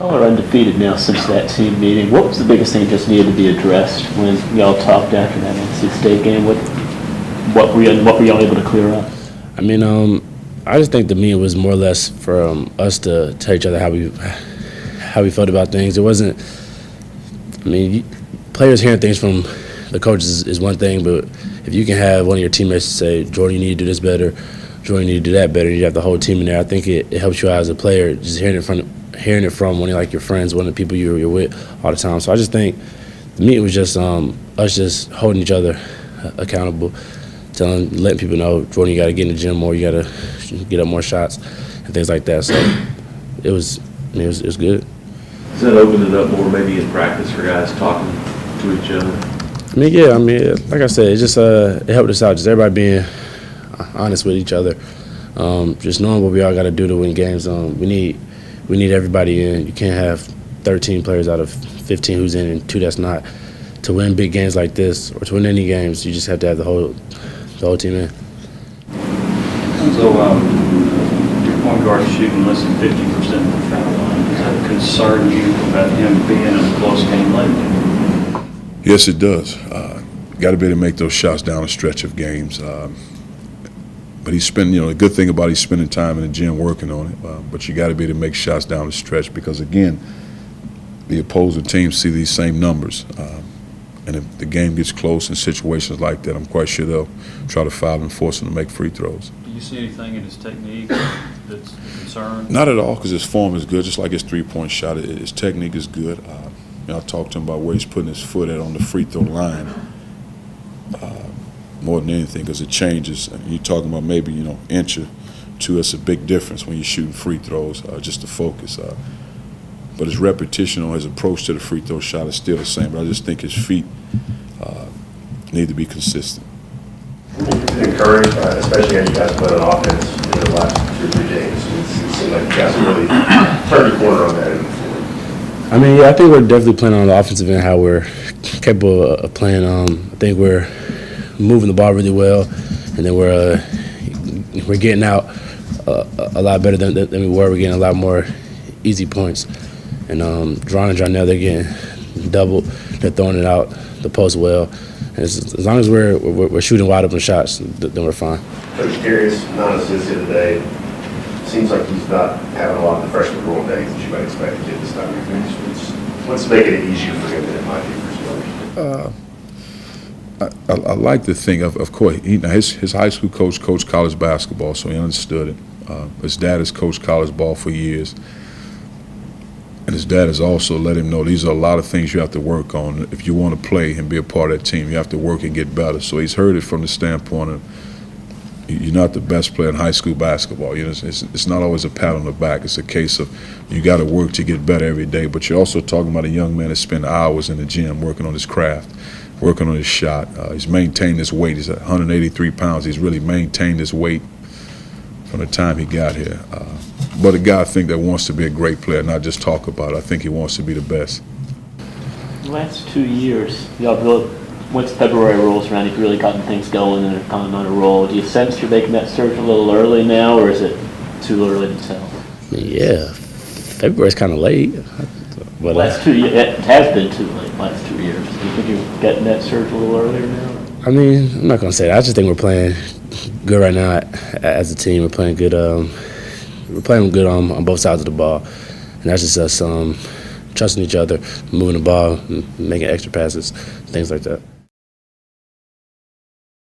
Y'all are undefeated now since that team meeting. What was the biggest thing that just needed to be addressed when y'all talked after that NC State game? What were y'all able to clear up? I mean, I just think the meeting was more or less for us to tell each other how we felt about things. It wasn't. I mean, players hearing things from the coaches is one thing, but if you can have one of your teammates say, "Jordan, you need to do this better," "Jordan, you need to do that better," and you have the whole team in there, I think it helps you out as a player just hearing it from one of like your friends, one of the people you're with all the time. So I just think the meeting was just us just holding each other accountable, letting people know, Jordan, you got to get in the gym more, you got to get up more shots and things like that. So it was good. Does that open it up more maybe in practice for guys talking to each other? I mean, like I said, it just it helped us out. Just everybody being honest with each other, just knowing what we all got to do to win games. We need everybody in. You can't have 13 players out of 15 who's in and 2 that's not. To win big games like this, or to win any games, you just have to have the whole team in. So your point guard is shooting less than 50% of the foul line. Does that concern you about him being in a close game lately? Yes, it does. Got to be able to make those shots down a stretch of games. But he's spending, the good thing about he's spending time in the gym working on it. But you got to be able to make shots down the stretch because, again, the opposing teams see these same numbers. And if the game gets close in situations like that, I'm quite sure they'll try to foul and force him to make free throws. Do you see anything in his technique that's a concern? Not at all, because his form is good, just like his three-point shot. His technique is good. I talked to him about where he's putting his foot at on the free throw line. More than anything, because it changes. You're talking about maybe, inch or two. It's a big difference when you're shooting free throws, just to focus. But his repetition on his approach to the free throw shot is still the same. But I just think his feet need to be consistent. Encouraged, especially as you guys played on offense in the last 2 or 3 games. It seemed like you guys really turned the corner on that. I mean, I think we're definitely playing on the offensive end how we're capable of playing. I think we're moving the ball really well, and then we're getting out a lot better than we were. We're getting a lot more easy points. And Dron and Jarnell, they're getting double. They're throwing it out the post well. And as long as we're shooting wide open shots, then we're fine. Coach Darius, non-assist here today. Seems like he's not having a lot of the freshman role days that you might expect to get this time. What's making it easier for him than it might be for some others? I like to think of course, his high school coach coached college basketball, so he understood it. His dad has coached college ball for years. And his dad has also let him know these are a lot of things you have to work on. If you want to play and be a part of that team, you have to work and get better. So he's heard it from the standpoint of you're not the best player in high school basketball. It's not always a pat on the back. It's a case of you got to work to get better every day. But you're also talking about a young man that spent hours in the gym working on his craft, working on his shot. He's maintained his weight. He's at 183 pounds. He's really maintained his weight from the time he got here. But a guy, I think, that wants to be a great player, not just talk about it. I think he wants to be the best. The last 2 years, y'all really, once February rolls around, you've really gotten things going and are kind of on a roll. Do you sense you're making that surge a little early now, or is it too early to tell? Yeah, February's kind of late. But last 2 years, it has been too late. Last 2 years. Do you think you're getting that surge a little earlier now? I mean, I'm not gonna say that. I just think we're playing good right now as a team. We're playing good. We're playing good on both sides of the ball, and that's just us trusting each other, moving the ball, making extra passes, things like that.